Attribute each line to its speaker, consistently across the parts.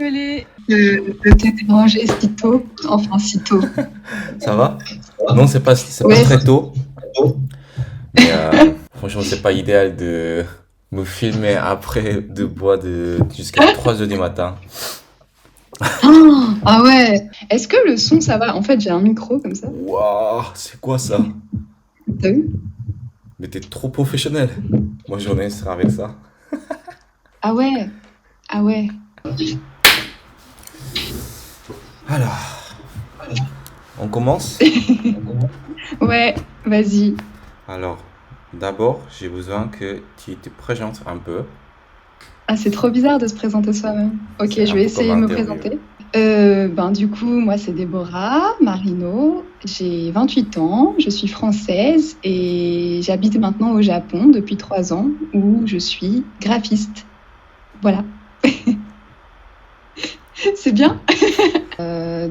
Speaker 1: Désolée de te déranger si tôt. Enfin, si tôt.
Speaker 2: Ça va? Non, c'est pas
Speaker 1: Ouais,
Speaker 2: très tôt, mais franchement, c'est pas idéal de me filmer après de boire jusqu'à 3 heures du matin.
Speaker 1: ah ouais. Est-ce que le son, ça va? En fait, j'ai un micro comme ça.
Speaker 2: Waouh, c'est quoi ça?
Speaker 1: T'as vu?
Speaker 2: Mais t'es trop professionnel. Moi, j'en ai sera avec ça.
Speaker 1: Ah ouais. Ah ouais.
Speaker 2: Alors, on commence?
Speaker 1: Ouais, vas-y.
Speaker 2: Alors, d'abord, j'ai besoin que tu te présentes un peu.
Speaker 1: Ah, c'est trop bizarre de se présenter soi-même. Ok,
Speaker 2: C'est
Speaker 1: je
Speaker 2: un
Speaker 1: vais
Speaker 2: peu comme
Speaker 1: essayer de me
Speaker 2: interview.
Speaker 1: présenter. Du coup, moi, c'est Déborah Marino. J'ai 28 ans, je suis française et j'habite maintenant au Japon depuis 3 ans où je suis graphiste. Voilà, c'est bien.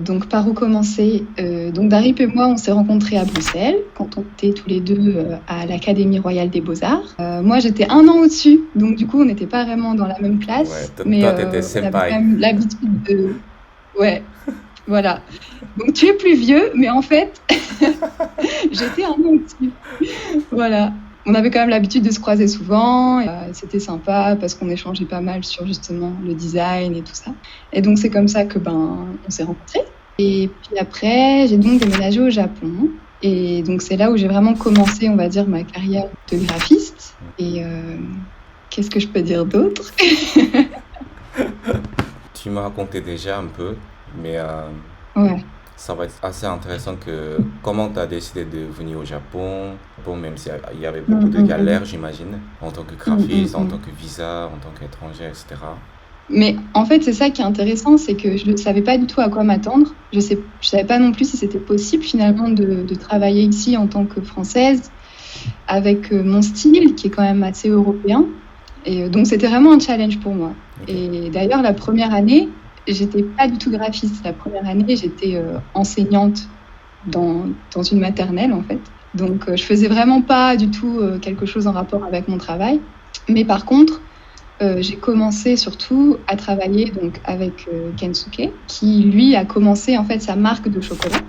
Speaker 1: Donc, par où commencer? Donc, Darip et moi, on s'est rencontrés à Bruxelles quand on était tous les deux à l'Académie royale des beaux-arts. Moi, j'étais un an au-dessus, donc du coup, on n'était pas vraiment dans la même
Speaker 2: Ouais,
Speaker 1: classe,
Speaker 2: toi,
Speaker 1: mais
Speaker 2: toi, t'étais
Speaker 1: on avait quand
Speaker 2: senpai.
Speaker 1: même l'habitude de... Ouais, voilà. Donc, tu es plus vieux, mais en fait, j'étais un an au-dessus. Voilà. On avait quand même l'habitude de se croiser souvent. Et, c'était sympa parce qu'on échangeait pas mal sur justement le design et tout ça. Et donc c'est comme ça que on s'est rencontrés. Et puis après, j'ai donc déménagé au Japon. Et donc c'est là où j'ai vraiment commencé, on va dire, ma carrière de graphiste. Et qu'est-ce que je peux dire d'autre?
Speaker 2: Tu m'as raconté déjà un peu, mais
Speaker 1: Ouais.
Speaker 2: ça va être assez intéressant que comment tu as décidé de venir au Japon, bon, même s'il y avait
Speaker 1: Mm,
Speaker 2: beaucoup de
Speaker 1: mm, mm.
Speaker 2: galères, j'imagine, en tant que
Speaker 1: Mm, mm,
Speaker 2: graphiste, en tant
Speaker 1: mm.
Speaker 2: que visa, en tant qu'étranger, etc.
Speaker 1: Mais en fait, c'est ça qui est intéressant, c'est que je ne savais pas du tout à quoi m'attendre. Je savais pas non plus si c'était possible finalement de travailler ici en tant que Française avec mon style qui est quand même assez européen. Et donc c'était vraiment un challenge pour moi.
Speaker 2: Ok.
Speaker 1: Et d'ailleurs, la première année, j'étais pas du tout graphiste. La première année, j'étais enseignante dans une maternelle en fait. Donc je faisais vraiment pas du tout quelque chose en rapport avec mon travail. Mais par contre, j'ai commencé surtout à travailler donc avec Kensuke, qui lui a commencé en fait sa marque de chocolat.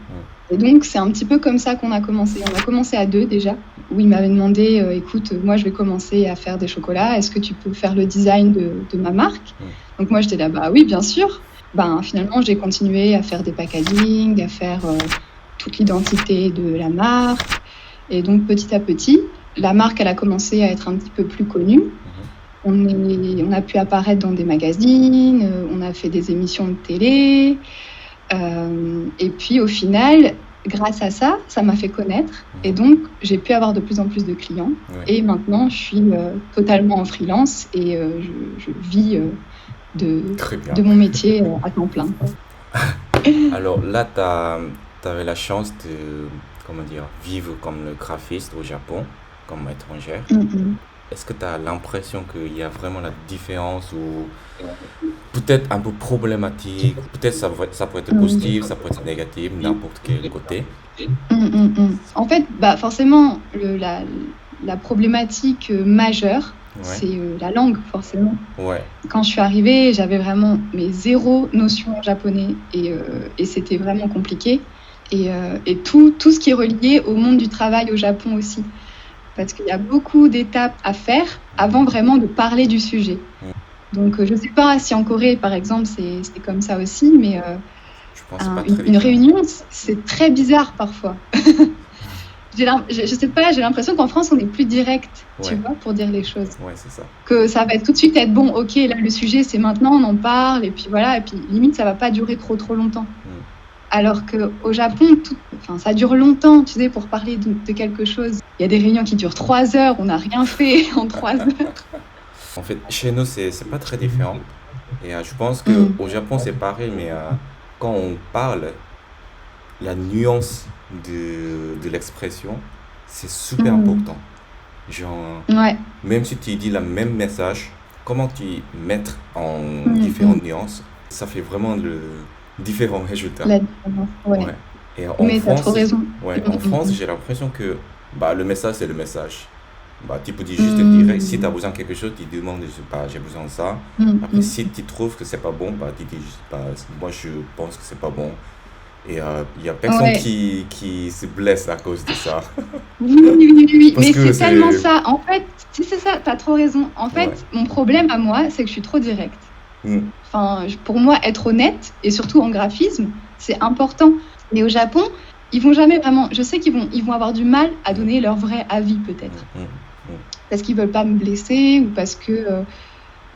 Speaker 1: Et donc c'est un petit peu comme ça qu'on a commencé. On a commencé à deux déjà, où il m'avait demandé, écoute, moi je vais commencer à faire des chocolats, est-ce que tu peux faire le design de ma marque?
Speaker 2: Mm.
Speaker 1: Donc moi j'étais là, bah oui, bien sûr. Finalement j'ai continué à faire des packaging, à faire toute l'identité de la marque. Et donc petit à petit, la marque elle a commencé à être un petit peu plus connue. On a pu apparaître dans des magazines, on a fait des émissions de télé. Et puis au final, grâce à ça, ça m'a fait connaître. Et donc, j'ai pu avoir de plus en plus de clients.
Speaker 2: Ouais.
Speaker 1: Et maintenant, je suis totalement en freelance et je vis
Speaker 2: Très bien.
Speaker 1: de mon métier à temps plein.
Speaker 2: Alors là, tu avais la chance de, comment dire, vivre comme le graphiste au Japon, comme étrangère.
Speaker 1: Mhm.
Speaker 2: Est-ce que tu as l'impression qu'il y a vraiment la différence ou peut-être un peu problématique, peut-être ça peut être
Speaker 1: Mhm.
Speaker 2: positif, ça peut être négatif, n'importe quel côté.
Speaker 1: En fait, forcément, la problématique majeure,
Speaker 2: Ouais,
Speaker 1: c'est la langue, forcément.
Speaker 2: ouais,
Speaker 1: Quand je suis arrivée, j'avais vraiment zéro notion en japonais et c'était vraiment compliqué. Et tout ce qui est relié au monde du travail au Japon aussi. Parce qu'il y a beaucoup d'étapes à faire avant vraiment de parler du sujet.
Speaker 2: Mm.
Speaker 1: Donc, je ne sais pas si en Corée, par exemple, c'est comme ça aussi, mais
Speaker 2: Je pense que c'est pas très
Speaker 1: une
Speaker 2: différent.
Speaker 1: réunion, c'est très bizarre parfois. Je sais pas, j'ai l'impression qu'en France, on est plus direct, tu
Speaker 2: Ouais,
Speaker 1: vois, pour dire les choses.
Speaker 2: ouais, c'est ça.
Speaker 1: Que ça va tout de suite être bon, ok, là, le sujet, c'est maintenant, on en parle, et puis voilà, et puis limite, ça va pas durer trop longtemps.
Speaker 2: Mm.
Speaker 1: Alors qu'au Japon, ça dure longtemps, tu sais, pour parler de quelque chose. Il y a des réunions qui durent 3 heures, on n'a rien fait en 3 heures.
Speaker 2: En fait, chez nous, c'est pas très différent. Et je pense que
Speaker 1: Mm.
Speaker 2: au Japon, c'est pareil, mais quand on parle, la nuance de l'expression, c'est super
Speaker 1: Mm.
Speaker 2: important. Genre,
Speaker 1: Ouais.
Speaker 2: même si tu dis le même message, comment tu mettre en
Speaker 1: Mm,
Speaker 2: différentes
Speaker 1: mm.
Speaker 2: nuances, ça fait vraiment le différents résultats.
Speaker 1: La différence, ouais.
Speaker 2: Ouais. Et en
Speaker 1: Mais t'as trop
Speaker 2: France,
Speaker 1: raison.
Speaker 2: ouais,
Speaker 1: Mm,
Speaker 2: en
Speaker 1: mm,
Speaker 2: France,
Speaker 1: mm.
Speaker 2: j'ai l'impression que bah, le message, c'est le message. Bah, tu peux dire juste direct, si tu as besoin de quelque chose, tu demandes, je sais pas, j'ai besoin de ça. Après, si tu trouves que c'est pas bon, bah, tu dis juste, bah, moi je pense que c'est pas bon. Et il y a personne
Speaker 1: Ouais.
Speaker 2: qui se blesse à cause de ça.
Speaker 1: Oui, oui, oui, oui,
Speaker 2: Parce
Speaker 1: mais
Speaker 2: que
Speaker 1: c'est tellement
Speaker 2: c'est.
Speaker 1: ça. En fait, si c'est ça, t'as trop raison. En fait,
Speaker 2: Ouais.
Speaker 1: mon problème à moi, c'est que je suis trop directe.
Speaker 2: Mm.
Speaker 1: Enfin, pour moi, être honnête, et surtout en graphisme, c'est important. Mais au Japon, ils vont jamais vraiment. Je sais ils vont avoir du mal à
Speaker 2: Mm.
Speaker 1: donner leur vrai avis,
Speaker 2: Mm.
Speaker 1: peut-être.
Speaker 2: Mm.
Speaker 1: Parce qu'ils veulent pas me blesser ou parce que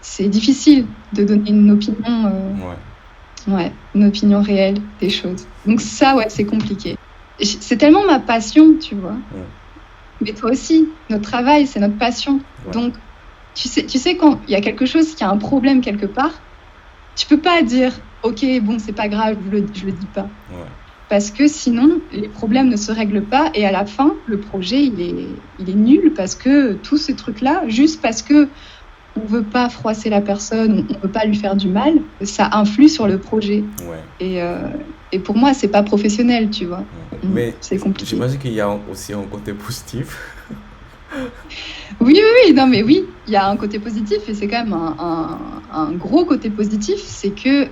Speaker 1: c'est difficile de donner une opinion,
Speaker 2: Mm. Ouais.
Speaker 1: ouais, une opinion réelle des choses. Donc, ça, ouais, c'est compliqué. C'est tellement ma passion, tu vois.
Speaker 2: Mm.
Speaker 1: Mais toi aussi, notre travail, c'est notre passion.
Speaker 2: Ouais.
Speaker 1: Donc, tu sais, quand il y a quelque chose qui a un problème quelque part, tu peux pas dire, ok, bon, c'est pas grave, je le dis pas.
Speaker 2: Ouais.
Speaker 1: Parce que sinon, les problèmes ne se règlent pas et à la fin, le projet, il est nul parce que tous ces trucs-là, juste parce que on veut pas froisser la personne, on veut pas lui faire du mal, ça influe sur le projet.
Speaker 2: Ouais.
Speaker 1: Et pour moi, c'est pas professionnel, tu vois.
Speaker 2: Mais
Speaker 1: C'est compliqué.
Speaker 2: j'imagine qu'il y a aussi un côté positif.
Speaker 1: Oui, oui, oui, non, mais oui, il y a un côté positif et c'est quand même un gros côté positif, c'est que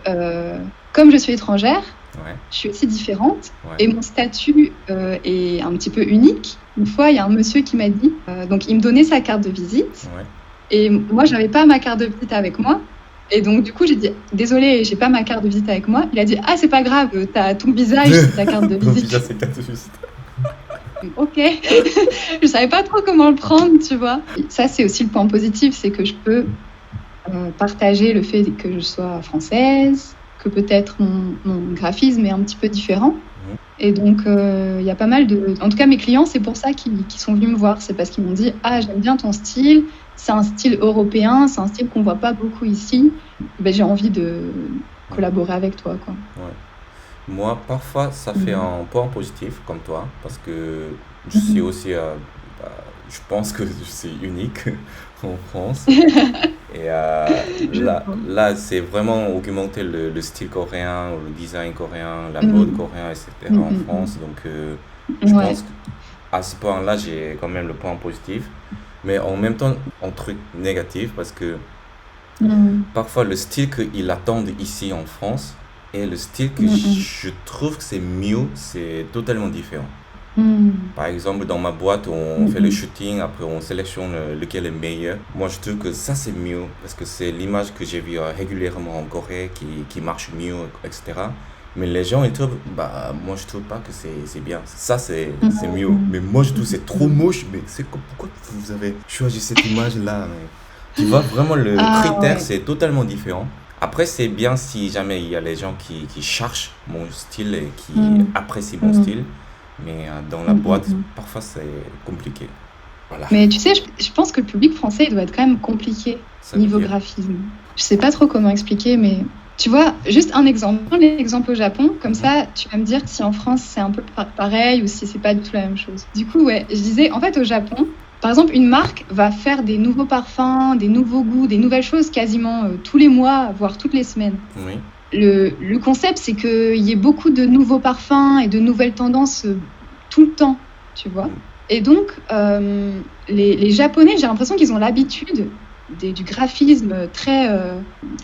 Speaker 1: comme je suis étrangère,
Speaker 2: Ouais.
Speaker 1: je suis aussi différente
Speaker 2: Ouais.
Speaker 1: et mon statut est un petit peu unique. Une fois, il y a un monsieur qui m'a dit, donc il me donnait sa carte de visite
Speaker 2: Ouais.
Speaker 1: et moi, j'avais pas ma carte de visite avec moi. Et donc, du coup, j'ai dit, désolé, j'ai pas ma carte de visite avec moi. Il a dit, ah, c'est pas grave, t'as ton visage, c'est ta carte de
Speaker 2: Donc,
Speaker 1: visite.
Speaker 2: déjà, c'est carte de visite.
Speaker 1: Ok, je savais pas trop comment le prendre, tu vois. Ça, c'est aussi le point positif, c'est que je peux partager le fait que je sois française, que peut-être mon graphisme est un petit peu différent. Et donc, il y a pas mal de... En tout cas, mes clients, c'est pour ça qu'ils sont venus me voir. C'est parce qu'ils m'ont dit, ah, j'aime bien ton style, c'est un style européen, c'est un style qu'on voit pas beaucoup ici. Ben, j'ai envie de collaborer avec toi, quoi.
Speaker 2: Ouais. Moi, parfois, ça fait un point positif, comme toi, parce que je suis aussi, bah, je pense que je suis unique en France. Et là, c'est vraiment augmenter le style coréen, le design coréen, la mode coréenne, etc. en France. Donc, je
Speaker 1: Ouais.
Speaker 2: pense qu'à ce point-là, j'ai quand même le point positif. Mais en même temps, un truc négatif, parce que parfois, le style qu'ils attendent ici en France et le style que je trouve que c'est mieux, c'est totalement différent. Par exemple, dans ma boîte, on fait le shooting, après on sélectionne lequel est meilleur. Moi, je trouve que ça, c'est mieux, parce que c'est l'image que j'ai vue régulièrement en Corée qui marche mieux, etc. Mais les gens, ils trouvent, bah, moi, je trouve pas que c'est bien. Ça, c'est mieux. Mais moi, je trouve que c'est trop moche. Mais pourquoi vous avez choisi cette image-là? Tu vois, vraiment, le critère, c'est totalement différent. Après, c'est bien si jamais il y a les gens qui cherchent mon style et qui apprécient mon style. Mais dans la boîte, parfois, c'est compliqué. Voilà.
Speaker 1: Mais tu sais, je pense que le public français, il doit être quand même compliqué niveau graphisme. Je sais pas trop comment expliquer, mais tu vois, juste un exemple. Prends l'exemple au Japon, comme ça, tu vas me dire si en France, c'est un peu pareil ou si c'est pas du tout la même chose. Du coup, ouais, je disais, en fait, au Japon, par exemple, une marque va faire des nouveaux parfums, des nouveaux goûts, des nouvelles choses quasiment tous les mois, voire toutes les semaines.
Speaker 2: Oui.
Speaker 1: Le concept, c'est qu'il y ait beaucoup de nouveaux parfums et de nouvelles tendances tout le temps, tu vois. Et donc, les Japonais, j'ai l'impression qu'ils ont l'habitude du graphisme très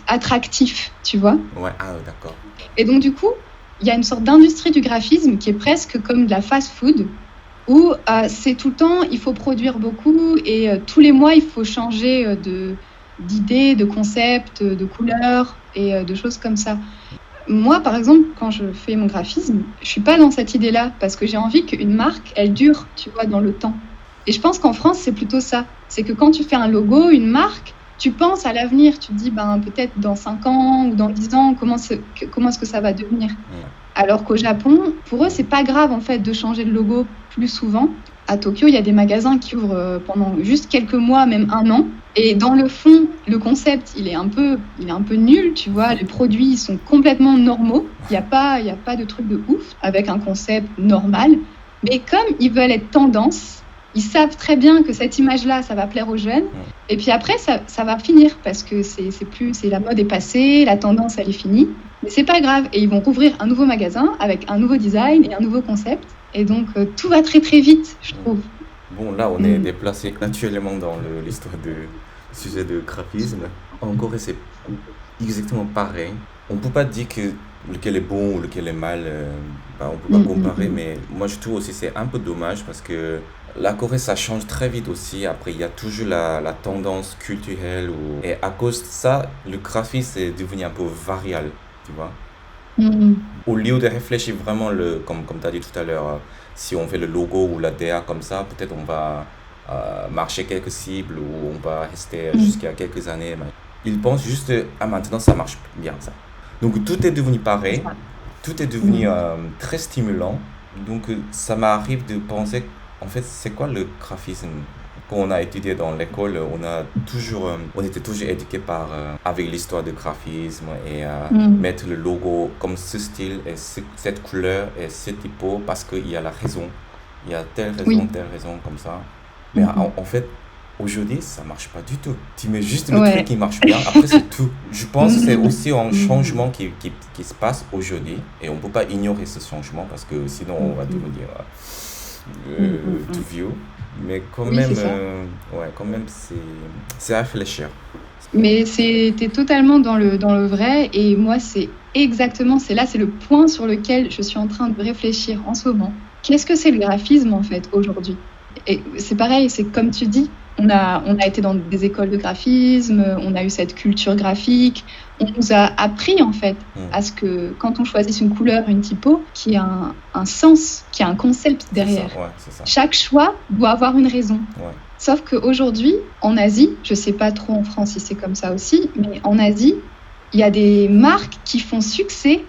Speaker 1: attractif, tu vois.
Speaker 2: Ouais, ah, d'accord.
Speaker 1: Et donc, du coup, il y a une sorte d'industrie du graphisme qui est presque comme de la fast-food, où c'est tout le temps, il faut produire beaucoup et tous les mois, il faut changer d'idées, de concepts, de couleurs et de choses comme ça. Moi, par exemple, quand je fais mon graphisme, je suis pas dans cette idée-là parce que j'ai envie qu'une marque, elle dure, tu vois, dans le temps. Et je pense qu'en France, c'est plutôt ça. C'est que quand tu fais un logo, une marque, tu penses à l'avenir. Tu te dis, ben, peut-être dans 5 ans ou dans 10 ans, comment est-ce que ça va devenir ? Alors qu'au Japon, pour eux, c'est pas grave en fait de changer de logo plus souvent. À Tokyo, il y a des magasins qui ouvrent pendant juste quelques mois, même 1 an. Et dans le fond, le concept, il est un peu nul, tu vois. Les produits sont complètement normaux. Il n'y a pas de truc de ouf avec un concept normal. Mais comme ils veulent être tendance, ils savent très bien que cette image-là, ça va plaire aux jeunes. Et puis après, ça va finir parce que la mode est passée, la tendance, elle est finie. Mais c'est pas grave. Et ils vont rouvrir un nouveau magasin avec un nouveau design et un nouveau concept. Et donc, tout va très très vite, je trouve.
Speaker 2: Bon, là, on est déplacé naturellement dans l'histoire du sujet de graphisme. En Corée, c'est exactement pareil. On ne peut pas dire que lequel est bon ou lequel est mal. On ne peut pas comparer, mais moi, je trouve aussi que c'est un peu dommage parce que la Corée, ça change très vite aussi. Après, il y a toujours la tendance culturelle. Et à cause de ça, le graphisme est devenu un peu variable, tu vois. Au lieu de réfléchir vraiment, comme tu as dit tout à l'heure, si on fait le logo ou la DA comme ça, peut-être on va marcher quelques cibles ou on va rester jusqu'à quelques années. Ils pensent juste, maintenant ça marche bien ça. Donc tout est devenu pareil, tout est devenu très stimulant. Donc ça m'arrive de penser, en fait, c'est quoi le graphisme? Quand on a étudié dans l'école, on était toujours éduqué avec l'histoire du graphisme et mettre le logo comme ce style et cette couleur et ce typo parce qu'il y a la raison. Il y a telle raison comme ça. Mais en fait, aujourd'hui, ça marche pas du tout. Tu mets juste le truc qui marche bien, après c'est tout. Je pense que c'est aussi un changement qui se passe aujourd'hui et on peut pas ignorer ce changement parce que sinon on va devenir tout vieux. Mais quand même, c'est à réfléchir.
Speaker 1: Mais t'es totalement dans le vrai et moi c'est le point sur lequel je suis en train de réfléchir en ce moment. Qu'est-ce que c'est le graphisme en fait aujourd'hui? Et c'est pareil, c'est comme tu dis, on a été dans des écoles de graphisme, on a eu cette culture graphique, on nous a appris en fait à ce que quand on choisit une couleur, une typo, qu'il y a un sens, qu'il y a un concept derrière.
Speaker 2: C'est ça.
Speaker 1: Chaque choix doit avoir une raison. Sauf qu'aujourd'hui, en Asie, je sais pas trop en France si c'est comme ça aussi, mais en Asie, il y a des marques qui font succès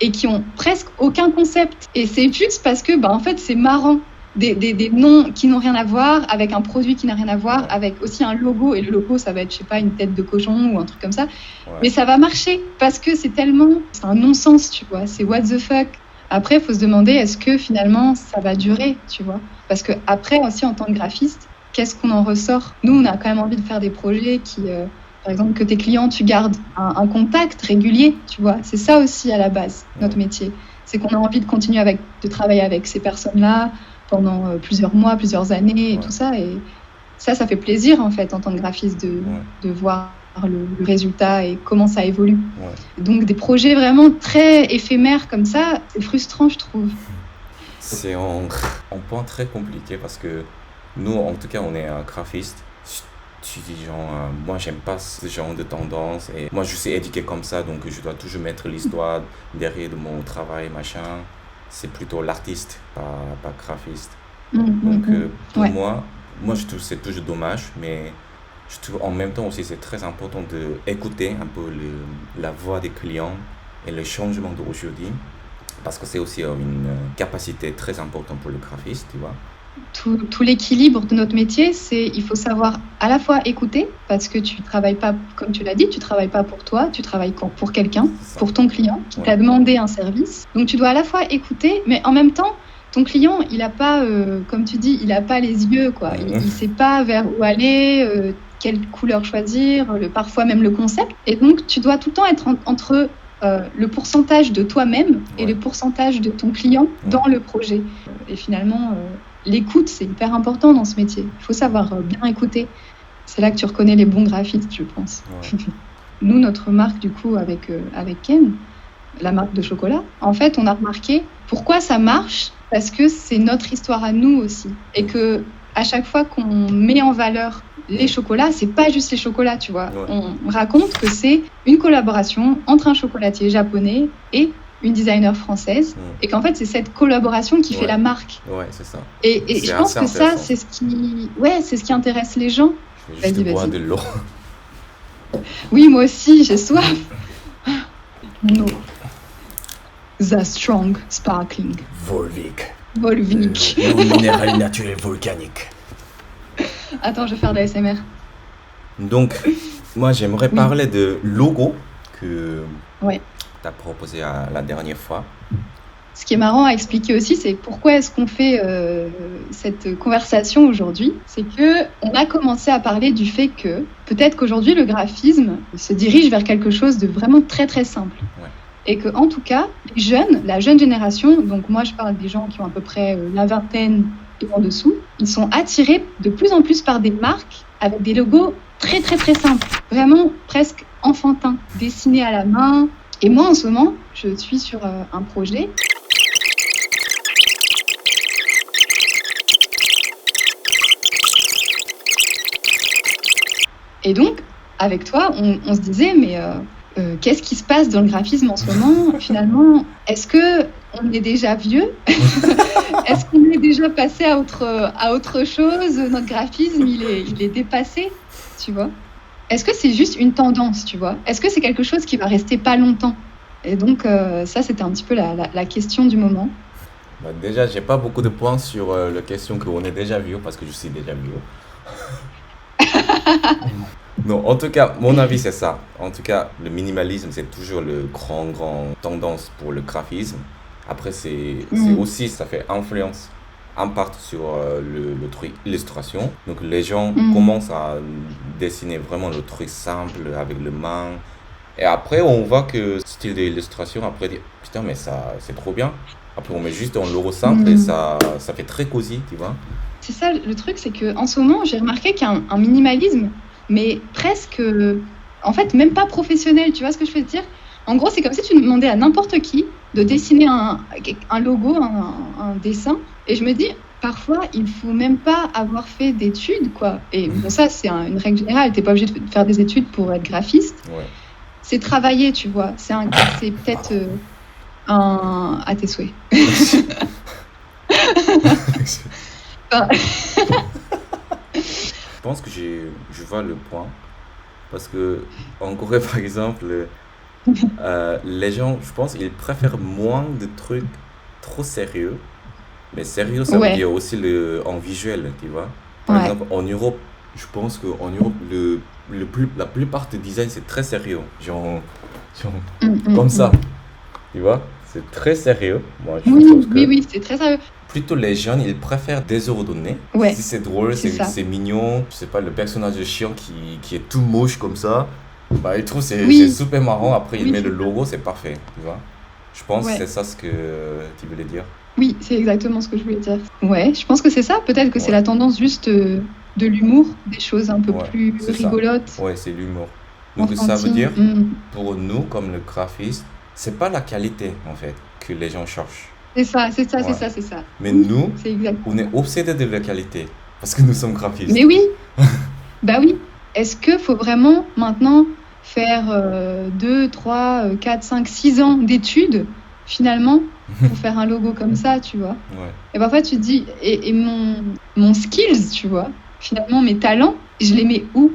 Speaker 1: et qui ont presque aucun concept. Et c'est juste parce que, en fait, c'est marrant. Des noms qui n'ont rien à voir, avec un produit qui n'a rien à voir, avec aussi un logo. Et le logo, ça va être, je sais pas, une tête de cochon ou un truc comme ça. Mais ça va marcher parce que c'est un non-sens, tu vois. C'est what the fuck. Après, il faut se demander, est-ce que finalement, ça va durer, tu vois? Parce que après, aussi, en tant que graphiste, qu'est-ce qu'on en ressort? Nous, on a quand même envie de faire des projets qui... par exemple, que tes clients, tu gardes un contact régulier, tu vois. C'est ça aussi, à la base, notre métier. C'est qu'on a envie de continuer de travailler avec ces personnes-là pendant plusieurs mois, plusieurs années et tout ça. Et ça fait plaisir, en fait, en tant que graphiste, de voir le résultat et comment ça évolue. Donc, des projets vraiment très éphémères comme ça, c'est frustrant, je trouve.
Speaker 2: C'est un point très compliqué parce que nous, en tout cas, on est un graphiste. Tu dis moi j'aime pas ce genre de tendance et moi je suis éduqué comme ça donc je dois toujours mettre l'histoire derrière de mon travail machin. C'est plutôt l'artiste, pas graphiste. Donc pour moi je trouve que c'est toujours dommage, mais je trouve en même temps aussi c'est très important d'écouter un peu la voix des clients et le changement d'aujourd'hui parce que c'est aussi une capacité très importante pour le graphiste, tu vois.
Speaker 1: Tout l'équilibre de notre métier, il faut savoir à la fois écouter, parce que tu travailles pas, comme tu l'as dit, tu travailles pas pour toi, tu travailles pour quelqu'un, pour ton client qui t'a demandé un service. Donc tu dois à la fois écouter, mais en même temps, ton client, il a pas, comme tu dis, il a pas les yeux, quoi. Il sait pas vers où aller, quelle couleur choisir, parfois même le concept. Et donc tu dois tout le temps être entre le pourcentage de toi-même et le pourcentage de ton client dans le projet. Et finalement, l'écoute, c'est hyper important dans ce métier. Il faut savoir bien écouter. C'est là que tu reconnais les bons graphistes, je pense. Nous, notre marque, du coup, avec Ken, la marque de chocolat, en fait, on a remarqué pourquoi ça marche, parce que c'est notre histoire à nous aussi. Et que à chaque fois qu'on met en valeur les chocolats, c'est pas juste les chocolats, tu vois. On raconte que c'est une collaboration entre un chocolatier japonais et une designer française, et qu'en fait c'est cette collaboration qui fait la marque.
Speaker 2: C'est ça.
Speaker 1: Et je pense que ça, c'est ce qui intéresse les gens.
Speaker 2: Je vais juste boire de l'eau.
Speaker 1: Oui, moi aussi, j'ai soif. No. The Strong Sparkling.
Speaker 3: Volvic.
Speaker 1: Le
Speaker 3: minéral naturel volcanique.
Speaker 1: Attends, je vais faire de l'ASMR.
Speaker 2: Donc, moi j'aimerais parler de logo que tu as proposé la dernière fois.
Speaker 1: Ce qui est marrant à expliquer aussi, c'est pourquoi est-ce qu'on fait cette conversation aujourd'hui. C'est qu'on a commencé à parler du fait que peut-être qu'aujourd'hui le graphisme se dirige vers quelque chose de vraiment très très simple. Et que en tout cas, la jeune génération, donc moi je parle des gens qui ont à peu près la vingtaine et en dessous, ils sont attirés de plus en plus par des marques avec des logos très très très simples, vraiment presque enfantins, dessinés à la main. Et moi, en ce moment, je suis sur un projet. Et donc, avec toi, on se disait, mais qu'est-ce qui se passe dans le graphisme en ce moment? Finalement, est-ce qu'on est déjà vieux? Est-ce qu'on est déjà passé à autre chose? Notre graphisme, il est dépassé, tu vois? Est-ce que c'est juste une tendance, tu vois? Est-ce que c'est quelque chose qui va rester pas longtemps? Et donc, ça, c'était un petit peu la question du moment.
Speaker 2: Bah, déjà, j'ai pas beaucoup de points sur la question qu'on est déjà vieux, parce que je suis déjà vieux. Non, en tout cas, mon avis, c'est ça. En tout cas, le minimalisme, c'est toujours le grand tendance pour le graphisme. Après, c'est aussi, ça fait influence en part sur le truc illustration. Donc, les gens commencent à dessiner vraiment le truc simple avec le main. Et après, on voit que style d'illustration, après, putain, mais ça, c'est trop bien. Après, on met juste un logo simple et ça fait très cosy, tu vois.
Speaker 1: C'est ça, le truc, c'est qu'en ce moment, j'ai remarqué qu'il y a un minimalisme, mais presque, en fait, même pas professionnel, tu vois ce que je veux dire? En gros, c'est comme si tu demandais à n'importe qui de dessiner un logo, un dessin, et je me dis, parfois, il faut même pas avoir fait d'études, quoi. Et bon, ça, c'est une règle générale, t'es pas obligé de faire des études pour être graphiste.
Speaker 2: Ouais.
Speaker 1: C'est travailler, tu vois. C'est peut-être à tes souhaits. Enfin,
Speaker 2: Je pense que je vois le point. Parce que en Corée, par exemple, les gens, je pense, ils préfèrent moins de trucs trop sérieux. Mais sérieux, ça veut
Speaker 1: ouais,
Speaker 2: dire aussi en visuel, tu vois. Par
Speaker 1: ouais.
Speaker 2: exemple, en Europe, je pense qu'en Europe, la plupart des designs, c'est très sérieux. Genre, comme ça, tu vois. C'est très sérieux. Moi, je
Speaker 1: Oui,
Speaker 2: pense que
Speaker 1: oui, c'est très sérieux.
Speaker 2: plutôt les jeunes, ils préfèrent désordonner.
Speaker 1: Ouais,
Speaker 2: Si c'est drôle,
Speaker 1: c'est ça.
Speaker 2: c'est mignon, je sais pas, le personnage de chiant qui est tout moche comme ça, bah, ils trouvent c'est
Speaker 1: Oui,
Speaker 2: super marrant. Après, il
Speaker 1: oui,
Speaker 2: met le
Speaker 1: c'est ça.
Speaker 2: logo, c'est parfait, tu vois. Je pense que
Speaker 1: Ouais.
Speaker 2: c'est ça ce que tu voulais dire.
Speaker 1: Oui, c'est exactement ce que je voulais dire. Ouais, je pense que c'est ça. Peut-être que c'est
Speaker 2: Ouais,
Speaker 1: la tendance juste de l'humour, des choses un peu
Speaker 2: ouais,
Speaker 1: plus
Speaker 2: c'est ça.
Speaker 1: rigolotes,
Speaker 2: Ouais, c'est l'humour. Donc ça veut
Speaker 1: enfantines.
Speaker 2: dire, pour nous, comme le graphiste, c'est pas la qualité, en fait, que les gens cherchent.
Speaker 1: C'est ça, c'est ça, c'est
Speaker 2: Ouais.
Speaker 1: ça, c'est ça.
Speaker 2: Mais
Speaker 1: Oui,
Speaker 2: nous,
Speaker 1: c'est exact.
Speaker 2: on est obsédés de la qualité, parce que nous sommes graphistes.
Speaker 1: Mais oui, bah oui. Est-ce qu'il faut vraiment maintenant faire 2, 3, 4, 5, 6 ans d'études, finalement, pour faire un logo comme ça, tu vois?
Speaker 2: Ouais.
Speaker 1: Et parfois, tu te dis, et mon skills, tu vois, finalement, mes talents, je les mets où?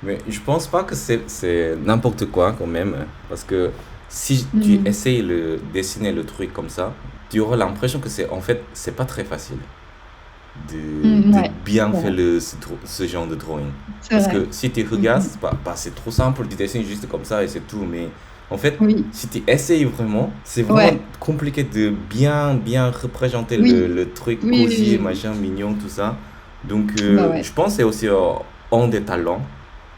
Speaker 2: Mais je pense pas que c'est n'importe quoi quand même, hein. Parce que si tu
Speaker 1: Hmm.
Speaker 2: essayes de dessiner le truc comme ça, tu auras l'impression que en fait, c'est pas très facile de
Speaker 1: Ouais,
Speaker 2: bien
Speaker 1: c'est
Speaker 2: faire
Speaker 1: vrai.
Speaker 2: ce genre de drawing.
Speaker 1: C'est
Speaker 2: Parce
Speaker 1: vrai.
Speaker 2: que si tu regardes, c'est trop simple, tu dessines juste comme ça et c'est tout. Mais en fait,
Speaker 1: Oui,
Speaker 2: si tu essayes vraiment, c'est vraiment
Speaker 1: ouais,
Speaker 2: compliqué de bien représenter
Speaker 1: oui,
Speaker 2: le truc
Speaker 1: oui, oui,
Speaker 2: cosy,
Speaker 1: oui, oui.
Speaker 2: machin, mignon, tout ça. Donc,
Speaker 1: Bah ouais.
Speaker 2: je pense que c'est aussi un des talents.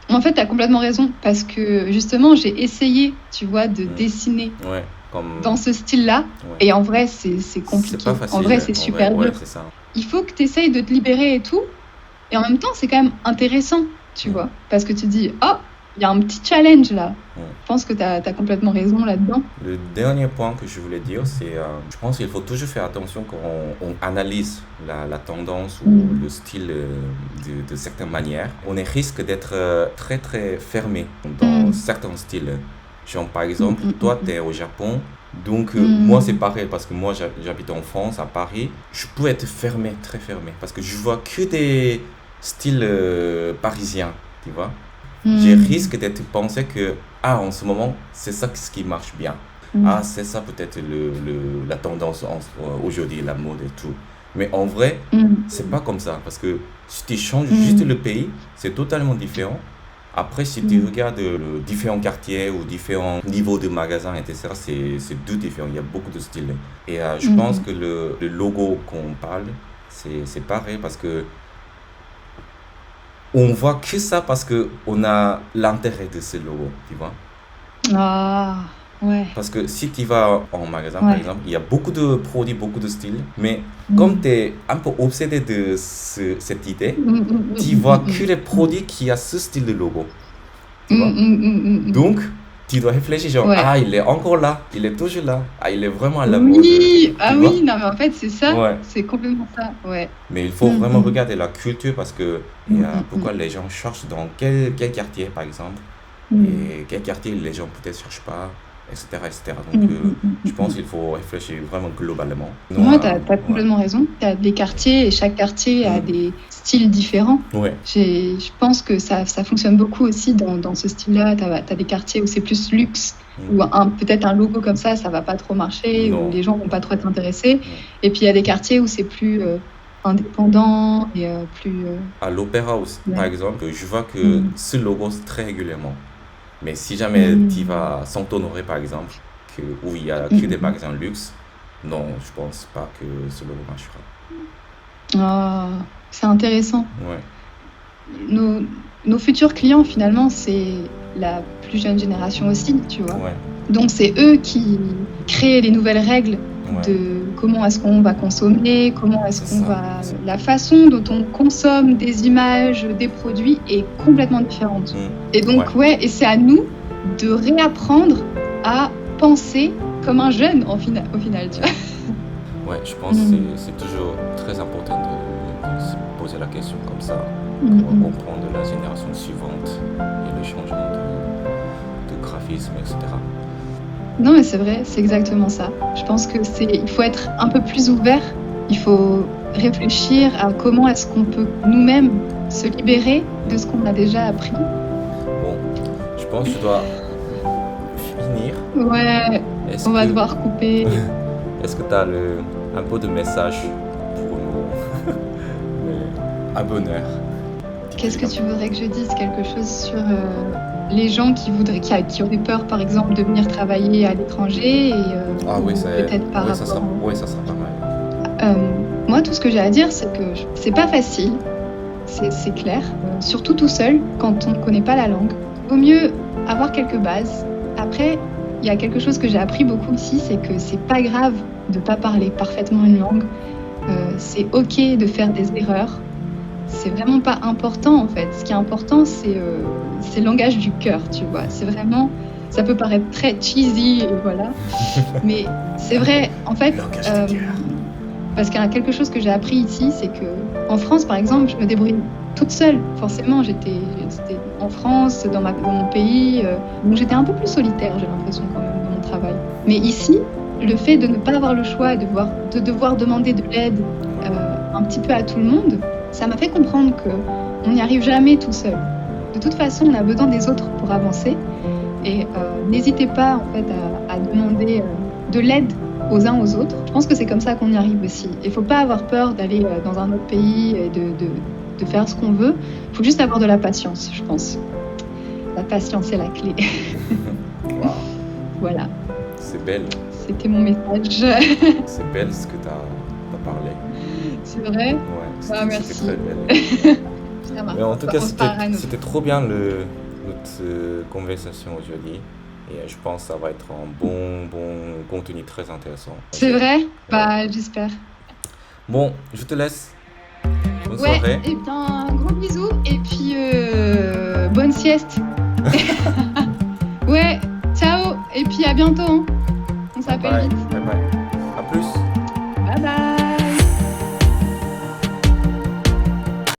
Speaker 1: En fait, tu as complètement raison, parce que justement, j'ai essayé, tu vois, de
Speaker 2: Mm.
Speaker 1: dessiner
Speaker 2: Ouais, comme...
Speaker 1: dans ce style-là,
Speaker 2: Ouais.
Speaker 1: et en vrai, c'est
Speaker 2: C'est pas
Speaker 1: compliqué. En
Speaker 2: facile,
Speaker 1: vrai, c'est
Speaker 2: en vrai,
Speaker 1: super
Speaker 2: ouais,
Speaker 1: dur.
Speaker 2: c'est ça.
Speaker 1: Il faut que tu essayes de te libérer et tout, et en même temps, c'est quand même intéressant, tu
Speaker 2: Mm.
Speaker 1: vois, parce que tu te dis, oh, il y a un petit challenge là.
Speaker 2: Mm.
Speaker 1: Je pense que tu as complètement raison là-dedans.
Speaker 2: Le dernier point que je voulais dire, c'est, je pense qu'il faut toujours faire attention quand on analyse la tendance ou
Speaker 1: Mm.
Speaker 2: le style de certaines manières. On est risque d'être très très fermé dans
Speaker 1: Mm.
Speaker 2: certains styles. Genre par
Speaker 1: Mm,
Speaker 2: exemple,
Speaker 1: mm,
Speaker 2: toi
Speaker 1: mm,
Speaker 2: tu es au Japon, donc moi c'est
Speaker 1: mm.
Speaker 2: pareil parce que moi j'habite en France, à Paris. Je peux être fermé, très fermé, parce que je vois que des styles parisiens, tu vois. J'ai
Speaker 1: Mm.
Speaker 2: risque d'être pensé que, en ce moment, c'est ça ce qui marche bien.
Speaker 1: Mm.
Speaker 2: C'est ça peut-être la tendance aujourd'hui, la mode et tout. Mais en vrai,
Speaker 1: Mm.
Speaker 2: c'est pas comme ça. Parce que si tu changes juste
Speaker 1: Mm.
Speaker 2: le pays, c'est totalement différent. Après, si tu
Speaker 1: Mm.
Speaker 2: regardes différents quartiers ou différents niveaux de magasins, etc., c'est deux différents. Il y a beaucoup de styles. Et je pense
Speaker 1: Mm.
Speaker 2: que le logo qu'on parle, c'est pareil parce que on voit que ça parce que on a l'intérêt de ce logo, tu vois.
Speaker 1: Ah, Ouais.
Speaker 2: Parce que si tu vas en magasin, par exemple, il y a beaucoup de produits, beaucoup de styles, mais comme tu es un peu obsédé de cette idée, tu vois que les produits qui ont ce style de logo. Tu vois? Donc, tu dois réfléchir, genre, ah, il est encore là, il est toujours là, ah, il est vraiment à la mode.
Speaker 1: Oui, non, mais en fait, c'est ça, c'est complètement ça, ouais.
Speaker 2: Mais il faut vraiment regarder la culture parce que pourquoi les gens cherchent dans quel quartier, par exemple, et quel quartier les gens peut-être cherchent pas, etc. Donc, je pense qu'il faut réfléchir vraiment globalement.
Speaker 1: Moi, tu as complètement raison. Tu as des quartiers et chaque quartier a des styles différents.
Speaker 2: Ouais.
Speaker 1: Je pense que ça fonctionne beaucoup aussi dans ce style-là. Tu as des quartiers où c'est plus luxe, où peut-être un logo comme ça va pas trop marcher, où les gens vont pas trop être intéressés. Et puis il y a des quartiers où c'est plus indépendant et plus...
Speaker 2: À l'Opéra aussi, par exemple, je vois que ce logo c'est très régulièrement. Mais si jamais tu vas à Saint-Honoré, par exemple, où il y a que des magasins luxe, non, je pense pas que ce logo marchera.
Speaker 1: Oh, c'est intéressant.
Speaker 2: Ouais.
Speaker 1: Nos futurs clients, finalement, c'est la plus jeune génération aussi, tu vois.
Speaker 2: Ouais.
Speaker 1: Donc, c'est eux qui créent les nouvelles règles de comment est-ce qu'on va consommer, comment est-ce qu'on va... La façon dont on consomme des images, des produits est complètement différente. Et donc, et c'est à nous de réapprendre à penser comme un jeune au final, tu vois.
Speaker 2: Ouais, je pense que c'est toujours très important de se poser la question comme ça pour comprendre la génération suivante et le changement de graphisme, etc.
Speaker 1: Non, mais c'est vrai, c'est exactement ça. Je pense il faut être un peu plus ouvert. Il faut réfléchir à comment est-ce qu'on peut nous-mêmes se libérer de ce qu'on a déjà appris.
Speaker 2: Bon, je pense que je dois finir.
Speaker 1: Ouais, on va devoir couper.
Speaker 2: Est-ce que tu as un peu de message pour nos abonneurs?
Speaker 1: Qu'est-ce que tu voudrais que je dise? Quelque chose sur les gens qui auraient peur, par exemple, de venir travailler à l'étranger et peut-être par rapport...
Speaker 2: ça sera pas mal.
Speaker 1: Moi, tout ce que j'ai à dire, c'est que c'est pas facile, c'est clair. Surtout tout seul, quand on ne connaît pas la langue. Il vaut mieux avoir quelques bases. Après, il y a quelque chose que j'ai appris beaucoup ici, c'est que c'est pas grave de pas parler parfaitement une langue. C'est ok de faire des erreurs. C'est vraiment pas important en fait. Ce qui est important, c'est le langage du cœur, tu vois. C'est vraiment, ça peut paraître très cheesy, et voilà. Mais c'est vrai, en fait, parce qu'il y a quelque chose que j'ai appris ici, c'est que en France, par exemple, je me débrouille toute seule. Forcément, c'était en France, dans mon pays, donc j'étais un peu plus solitaire, j'ai l'impression quand même dans mon travail. Mais ici, le fait de ne pas avoir le choix, de devoir demander de l'aide un petit peu à tout le monde, ça m'a fait comprendre qu'on n'y arrive jamais tout seul. De toute façon, on a besoin des autres pour avancer. Et n'hésitez pas en fait, à demander de l'aide aux uns aux autres. Je pense que c'est comme ça qu'on y arrive aussi. Il ne faut pas avoir peur d'aller dans un autre pays et de faire ce qu'on veut. Il faut juste avoir de la patience, je pense. La patience est la clé.
Speaker 2: Wow.
Speaker 1: Voilà.
Speaker 2: C'est belle.
Speaker 1: C'était mon message.
Speaker 2: C'est belle ce que tu as parlé.
Speaker 1: C'est vrai?
Speaker 2: Ouais,
Speaker 1: merci.
Speaker 2: C'était très belle.
Speaker 1: Ça marche.
Speaker 2: Mais en tout cas, c'était trop bien notre conversation aujourd'hui. Et je pense que ça va être un bon contenu très intéressant.
Speaker 1: C'est vrai? Bah, j'espère.
Speaker 2: Bon, je te laisse. Bonne soirée.
Speaker 1: Et bien, gros bisous. Et puis, bonne sieste. Ouais, ciao. Et puis, à bientôt. Hein. On s'appelle vite.
Speaker 2: Bye bye.